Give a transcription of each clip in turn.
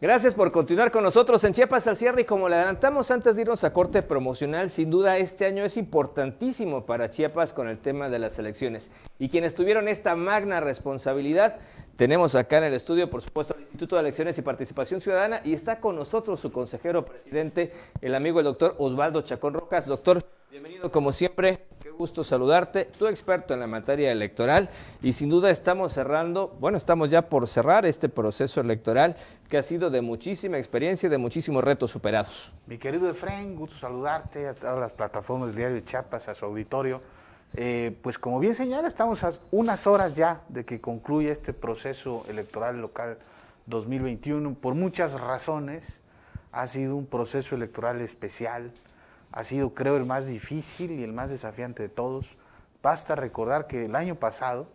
Gracias por continuar con nosotros en Chiapas al cierre y como le adelantamos antes de irnos a corte promocional, sin duda este año es importantísimo para Chiapas con el tema de las elecciones. Y quienes tuvieron esta magna responsabilidad, tenemos acá en el estudio, por supuesto, el Instituto de Elecciones y Participación Ciudadana y está con nosotros su consejero presidente, el amigo el doctor Osvaldo Chacón Rojas. Doctor, bienvenido como siempre. Qué gusto saludarte, tú experto en la materia electoral y sin duda estamos ya por cerrar este proceso electoral que ha sido de muchísima experiencia y de muchísimos retos superados. Mi querido Efraín, gusto saludarte a todas las plataformas del Diario de Chiapas, a su auditorio. Pues como bien señala, estamos a unas horas ya de que concluya este proceso electoral local 2021. Por muchas razones ha sido un proceso electoral especial. Ha sido, creo, el más difícil y el más desafiante de todos. Basta recordar que el año pasado,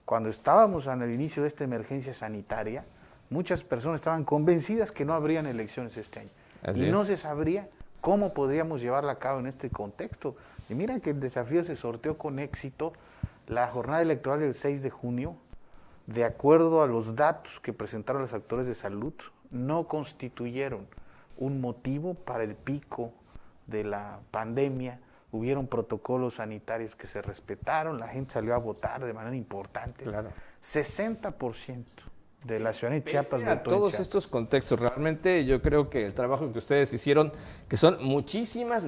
cuando estábamos en el inicio de esta emergencia sanitaria, muchas personas estaban convencidas que no habrían elecciones este año. Y no se sabría cómo podríamos llevarla a cabo en este contexto. Y mira que el desafío se sorteó con éxito. La jornada electoral del 6 de junio, de acuerdo a los datos que presentaron los actores de salud, no constituyeron un motivo para el pico de la pandemia. Hubieron protocolos sanitarios que se respetaron, la gente salió a votar de manera importante. Claro. 60% de la ciudadanía de Chiapas votó. A todos estos contextos, realmente yo creo que el trabajo que ustedes hicieron, que son muchísimas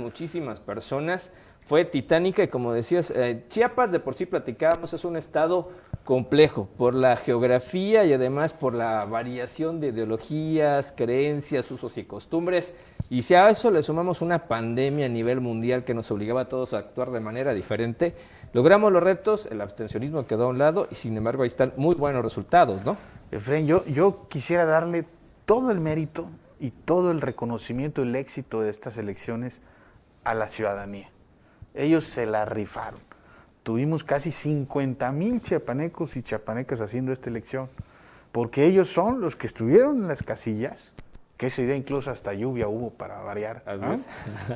personas, fue titánica y como decías, Chiapas de por sí platicábamos, es un estado complejo por la geografía y además por la variación de ideologías, creencias, usos y costumbres. Y si a eso le sumamos una pandemia a nivel mundial que nos obligaba a todos a actuar de manera diferente, logramos los retos, el abstencionismo quedó a un lado y sin embargo ahí están muy buenos resultados, ¿no? Efraín, yo quisiera darle todo el mérito y todo el reconocimiento, el éxito de estas elecciones a la ciudadanía. Ellos se la rifaron. Tuvimos casi 50,000 chiapanecos y chiapanecas haciendo esta elección, porque ellos son los que estuvieron en las casillas, que ese día incluso hasta lluvia hubo para variar, ¿no?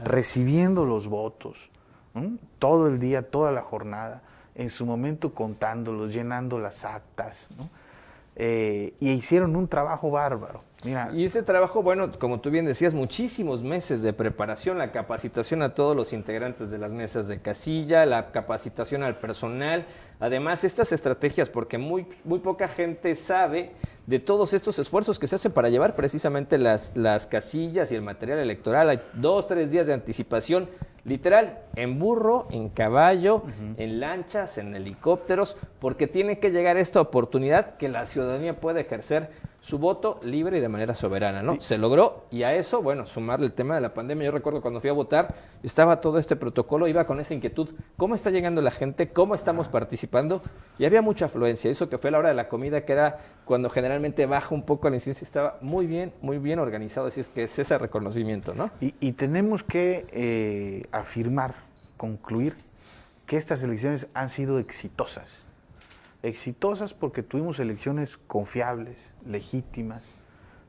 Recibiendo los votos, ¿no? Todo el día, toda la jornada, en su momento contándolos, llenando las actas, ¿no? Y hicieron un trabajo bárbaro. Mira. Y ese trabajo, bueno, como tú bien decías, muchísimos meses de preparación, la capacitación a todos los integrantes de las mesas de casilla, la capacitación al personal, además estas estrategias, porque muy poca gente sabe de todos estos esfuerzos que se hacen para llevar precisamente las casillas y el material electoral. Hay 2-3 días de anticipación, literal, en burro, en caballo, en lanchas, en helicópteros, porque tiene que llegar esta oportunidad que la ciudadanía puede ejercer su voto libre y de manera soberana, ¿no? Se logró y a eso, bueno, sumarle el tema de la pandemia. Yo recuerdo cuando fui a votar, estaba todo este protocolo, iba con esa inquietud, ¿cómo está llegando la gente? ¿Cómo estamos participando? Y había mucha afluencia, eso que fue la hora de la comida, que era cuando generalmente baja un poco la incidencia, estaba muy bien organizado, así es que es ese reconocimiento, ¿no? Y tenemos que afirmar, concluir, que estas elecciones han sido exitosas. Exitosas porque tuvimos elecciones confiables, legítimas,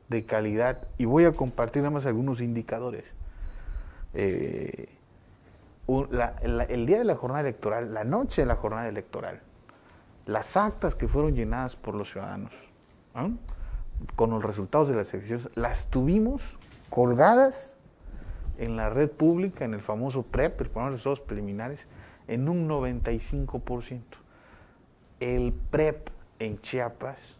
de calidad, y voy a compartir nada más algunos indicadores. El día de la jornada electoral, la noche de la jornada electoral, las actas que fueron llenadas por los ciudadanos, ¿no?, con los resultados de las elecciones, las tuvimos colgadas en la red pública, en el famoso PREP, el programa de resultados preliminares, en un 95%. El PREP en Chiapas,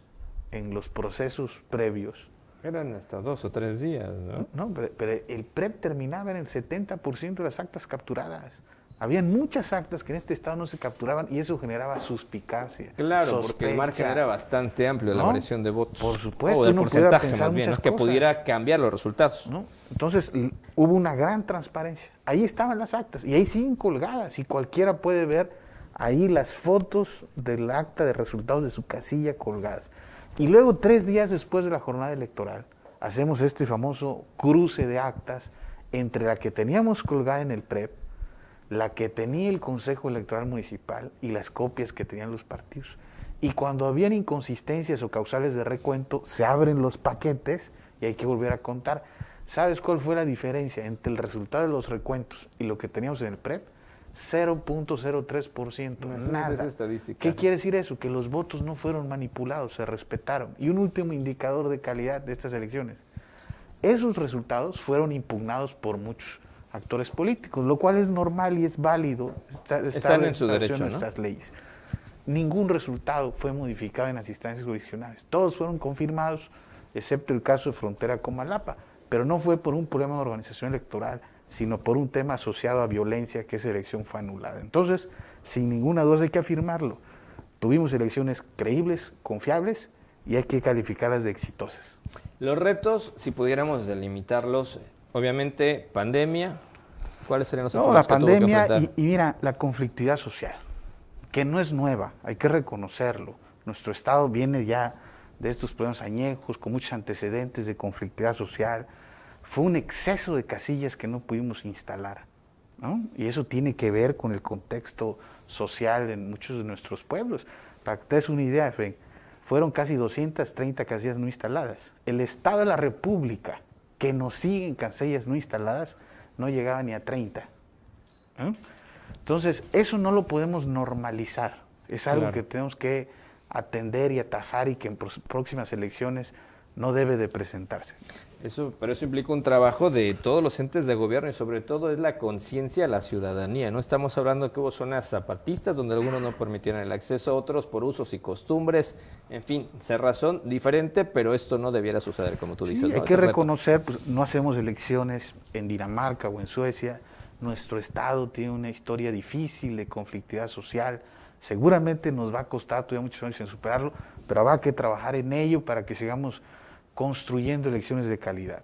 en los procesos previos, eran hasta 2 o 3 días, ¿no? No, pero el PREP terminaba en el 70% de las actas capturadas. Habían muchas actas que en este estado no se capturaban y eso generaba suspicacia. Claro, sospecha, porque el margen era bastante amplio, ¿no?, la variación de votos. Por supuesto, o de uno porcentaje pensar más bien, muchas ¿no?, que cosas, pudiera cambiar los resultados, ¿no? Entonces hubo una gran transparencia. Ahí estaban las actas y ahí siguen colgadas y cualquiera puede ver ahí las fotos del acta de resultados de su casilla colgadas. Y luego 3 días después de la jornada electoral hacemos este famoso cruce de actas entre la que teníamos colgada en el PREP, la que tenía el Consejo Electoral Municipal y las copias que tenían los partidos. Y cuando habían inconsistencias o causales de recuento, se abren los paquetes y hay que volver a contar. ¿Sabes cuál fue la diferencia entre el resultado de los recuentos y lo que teníamos en el PREP? 0.03%, nada. Esa estadística. ¿Qué quiere decir eso? Que los votos no fueron manipulados, se respetaron. Y un último indicador de calidad de estas elecciones. Esos resultados fueron impugnados por muchos actores políticos, lo cual es normal y es válido. Están en su derecho, ¿no? Nuestras leyes. Ningún resultado fue modificado en las instancias jurisdiccionales. Todos fueron confirmados, excepto el caso de Frontera Comalapa. Pero no fue por un problema de organización electoral, sino por un tema asociado a violencia, que esa elección fue anulada. Entonces, sin ninguna duda hay que afirmarlo. Tuvimos elecciones creíbles, confiables, y hay que calificarlas de exitosas. Los retos, si pudiéramos delimitarlos, obviamente, pandemia, ¿cuáles serían los No, retos la que tuvo que pandemia enfrentar? y mira, la conflictividad social, que no es nueva, hay que reconocerlo. Nuestro Estado viene ya de estos problemas añejos, con muchos antecedentes de conflictividad social. Fue un exceso de casillas que no pudimos instalar, ¿no? Y eso tiene que ver con el contexto social en muchos de nuestros pueblos. Para que te des una idea, Efraín, fueron casi 230 casillas no instaladas. El Estado de la República, que nos siguen casillas no instaladas, no llegaba ni a 30. ¿Eh? Entonces, eso no lo podemos normalizar. Es algo Claro. que tenemos que atender y atajar, y que en próximas elecciones no debe de presentarse. Pero eso implica un trabajo de todos los entes de gobierno y sobre todo es la conciencia de la ciudadanía. No estamos hablando de que hubo zonas zapatistas donde algunos no permitieran el acceso, otros por usos y costumbres, en fin, cerrazón diferente, pero esto no debiera suceder como tú dices. Sí, ¿no? hay que Ese reto. reconocer, pues no hacemos elecciones en Dinamarca o en Suecia. Nuestro Estado tiene una historia difícil de conflictividad social. Seguramente nos va a costar todavía muchos años en superarlo, pero habrá que trabajar en ello para que sigamos construyendo elecciones de calidad.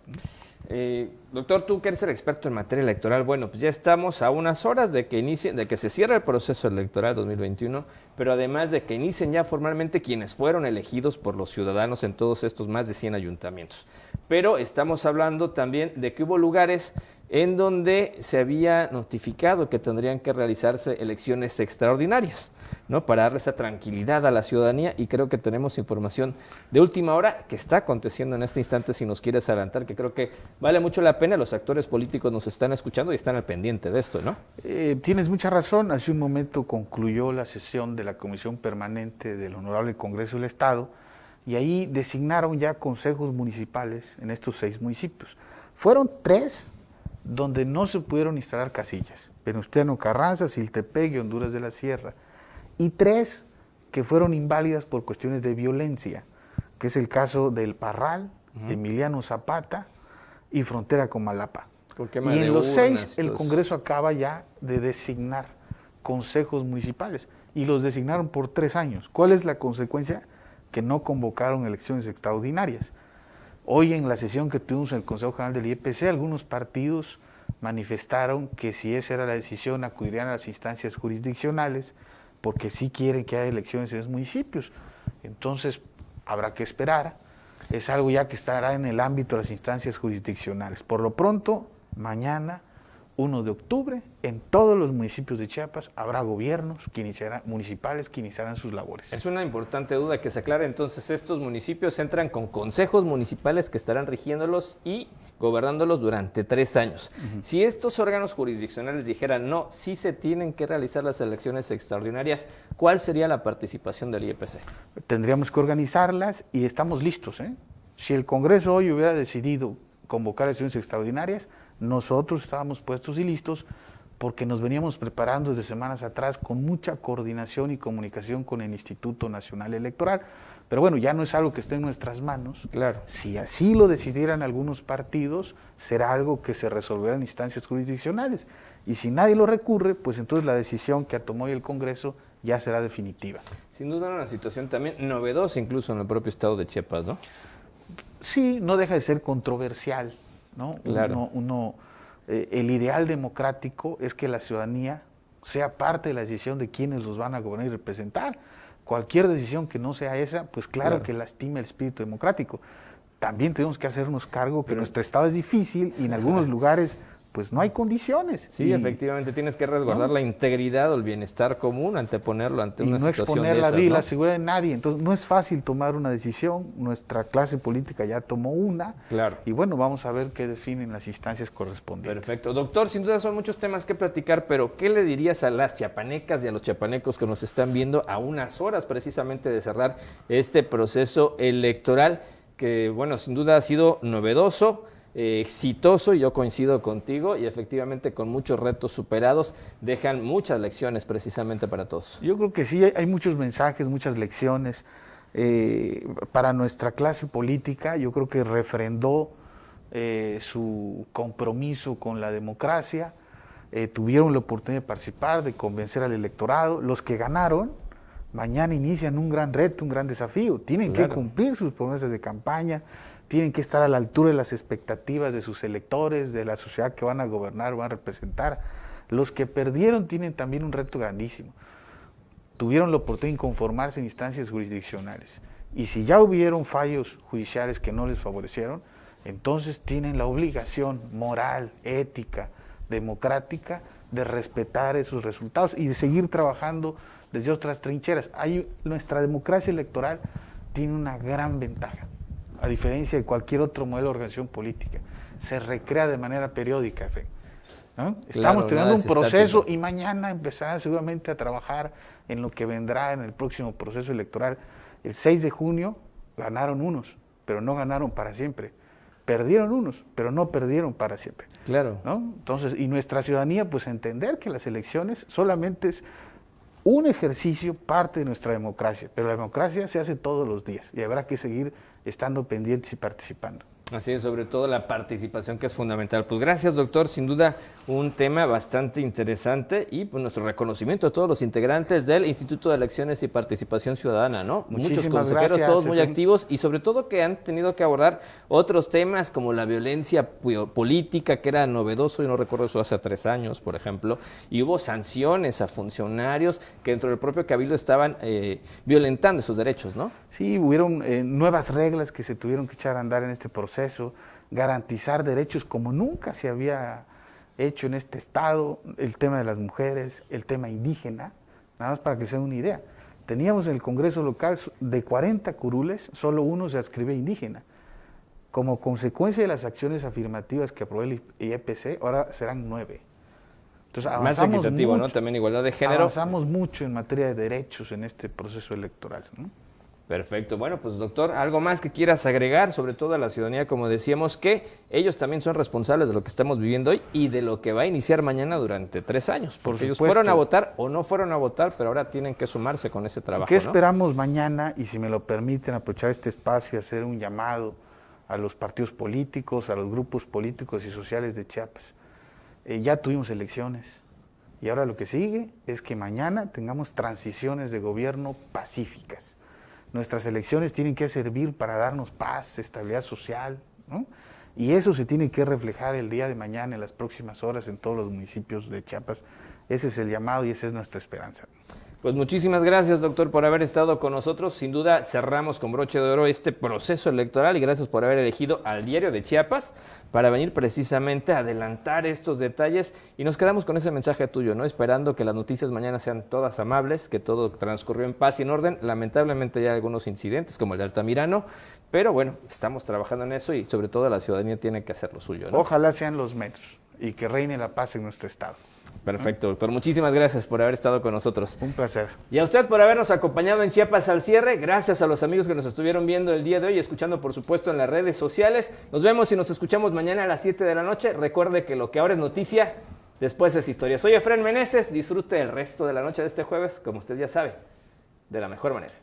Doctor, tú que eres el experto en materia electoral, bueno, pues ya estamos a unas horas de que se cierre el proceso electoral 2021, pero además de que inicien ya formalmente quienes fueron elegidos por los ciudadanos en todos estos más de 100 ayuntamientos. Pero estamos hablando también de que hubo lugares en donde se había notificado que tendrían que realizarse elecciones extraordinarias, ¿no? Para darle esa tranquilidad a la ciudadanía, y creo que tenemos información de última hora que está aconteciendo en este instante, si nos quieres adelantar, que creo que vale mucho la pena. Los actores políticos nos están escuchando y están al pendiente de esto, ¿no? Tienes mucha razón. Hace un momento concluyó la sesión de la Comisión Permanente del Honorable Congreso del Estado, y ahí designaron ya consejos municipales en estos 6 municipios. Fueron 3 donde no se pudieron instalar casillas: Venustiano Carranza, Siltepec y Honduras de la Sierra. Y 3 que fueron inválidas por cuestiones de violencia, que es el caso del Parral, Emiliano Zapata y Frontera Comalapa. Y en los 6 el Congreso acaba ya de designar consejos municipales, y los designaron por 3 años. ¿Cuál es la consecuencia? Que no convocaron elecciones extraordinarias. Hoy, en la sesión que tuvimos en el Consejo General del IEPC, algunos partidos manifestaron que, si esa era la decisión, acudirían a las instancias jurisdiccionales, porque sí quieren que haya elecciones en los municipios. Entonces, habrá que esperar. Es algo ya que estará en el ámbito de las instancias jurisdiccionales. Por lo pronto, mañana, 1 de octubre, en todos los municipios de Chiapas habrá gobiernos municipales que iniciarán sus labores. Es una importante duda que se aclare. Entonces, estos municipios entran con consejos municipales que estarán rigiéndolos y gobernándolos durante 3 años. Si estos órganos jurisdiccionales dijeran no, sí se tienen que realizar las elecciones extraordinarias, ¿cuál sería la participación del IEPC? Tendríamos que organizarlas, y estamos listos, ¿eh? Si el Congreso hoy hubiera decidido convocar elecciones extraordinarias, nosotros estábamos puestos y listos, porque nos veníamos preparando desde semanas atrás con mucha coordinación y comunicación con el Instituto Nacional Electoral. Pero bueno, ya no es algo que esté en nuestras manos. Claro. Si así lo decidieran algunos partidos, será algo que se resolverá en instancias jurisdiccionales. Y si nadie lo recurre, pues entonces la decisión que tomó hoy el Congreso ya será definitiva. Sin duda una situación también novedosa, incluso en el propio estado de Chiapas, ¿no? Sí, no deja de ser controversial, ¿no? Claro. El ideal democrático es que la ciudadanía sea parte de la decisión de quienes los van a gobernar y representar. Cualquier decisión que no sea esa, pues claro que lastima el espíritu democrático. También tenemos que hacernos cargo que nuestro Estado es difícil, y en algunos lugares pues no hay condiciones. Sí, efectivamente, tienes que resguardar la integridad o el bienestar común, anteponerlo ante una situación no exponer de la esas, vida y ¿no? la seguridad de nadie. Entonces, no es fácil tomar una decisión. Nuestra clase política ya tomó una. Claro. Y bueno, vamos a ver qué definen las instancias correspondientes. Perfecto. Doctor, sin duda son muchos temas que platicar, pero ¿qué le dirías a las chiapanecas y a los chiapanecos que nos están viendo a unas horas precisamente de cerrar este proceso electoral que, bueno, sin duda ha sido novedoso, exitoso, y yo coincido contigo, y efectivamente con muchos retos superados dejan muchas lecciones precisamente para todos? Yo creo que sí, hay muchos mensajes, muchas lecciones para nuestra clase política. Yo creo que refrendó su compromiso con la democracia, tuvieron la oportunidad de participar, de convencer al electorado. Los que ganaron, mañana inician un gran reto, un gran desafío. Tienen que cumplir sus promesas de campaña, tienen que estar a la altura de las expectativas de sus electores, de la sociedad que van a gobernar, van a representar. Los que perdieron tienen también un reto grandísimo. Tuvieron la oportunidad de inconformarse en instancias jurisdiccionales. Y si ya hubieron fallos judiciales que no les favorecieron, entonces tienen la obligación moral, ética, democrática de respetar esos resultados y de seguir trabajando desde otras trincheras. Nuestra democracia electoral tiene una gran ventaja, a diferencia de cualquier otro modelo de organización política. Se recrea de manera periódica, ¿no? Estamos teniendo un proceso y mañana empezarán seguramente a trabajar en lo que vendrá en el próximo proceso electoral. El 6 de junio ganaron unos, pero no ganaron para siempre. Perdieron unos, pero no perdieron para siempre. Claro. ¿No? Entonces, y nuestra ciudadanía, pues entender que las elecciones solamente es un ejercicio, parte de nuestra democracia, pero la democracia se hace todos los días y habrá que seguir estando pendientes y participando. Así es, sobre todo la participación, que es fundamental. Pues gracias, doctor, sin duda un tema bastante interesante, y pues nuestro reconocimiento a todos los integrantes del Instituto de Elecciones y Participación Ciudadana, ¿no? Muchos consejeros, gracias, todos muy activos, y sobre todo que han tenido que abordar otros temas como la violencia política, que era novedoso, yo no recuerdo eso hace 3 años, por ejemplo, y hubo sanciones a funcionarios que dentro del propio Cabildo estaban violentando sus derechos, ¿no? Sí, hubieron nuevas reglas que se tuvieron que echar a andar en este proceso, garantizar derechos como nunca se había hecho en este estado, el tema de las mujeres, el tema indígena, nada más para que se den una idea. Teníamos en el Congreso local de 40 curules, solo uno se adscribe indígena. Como consecuencia de las acciones afirmativas que aprobó el IEPC, ahora serán 9. Entonces, más equitativo, mucho, ¿no? También igualdad de género. Avanzamos mucho en materia de derechos en este proceso electoral, ¿no? Perfecto. Bueno, pues doctor, ¿algo más que quieras agregar, sobre todo a la ciudadanía, como decíamos, que ellos también son responsables de lo que estamos viviendo hoy y de lo que va a iniciar mañana durante 3 años? Porque ellos fueron a votar o no fueron a votar, pero ahora tienen que sumarse con ese trabajo, ¿Qué esperamos mañana? Y si me lo permiten, aprovechar este espacio y hacer un llamado a los partidos políticos, a los grupos políticos y sociales de Chiapas. Ya tuvimos elecciones y ahora lo que sigue es que mañana tengamos transiciones de gobierno pacíficas. Nuestras elecciones tienen que servir para darnos paz, estabilidad social, ¿no? Y eso se tiene que reflejar el día de mañana, en las próximas horas, en todos los municipios de Chiapas. Ese es el llamado y esa es nuestra esperanza. Pues muchísimas gracias, doctor, por haber estado con nosotros. Sin duda cerramos con broche de oro este proceso electoral, y gracias por haber elegido al Diario de Chiapas para venir precisamente a adelantar estos detalles, y nos quedamos con ese mensaje tuyo, ¿no? Esperando que las noticias mañana sean todas amables, que todo transcurrió en paz y en orden. Lamentablemente ya hay algunos incidentes como el de Altamirano, pero bueno, estamos trabajando en eso y sobre todo la ciudadanía tiene que hacer lo suyo, ¿no? Ojalá sean los menos y que reine la paz en nuestro estado. Perfecto, doctor. Muchísimas gracias por haber estado con nosotros. Un placer. Y a usted por habernos acompañado en Chiapas al cierre. Gracias a los amigos que nos estuvieron viendo el día de hoy y escuchando, por supuesto, en las redes sociales. Nos vemos y nos escuchamos mañana a las 7 de la noche. Recuerde que lo que ahora es noticia, después es historia. Soy Efraín Meneses. Disfrute el resto de la noche de este jueves, como usted ya sabe, de la mejor manera.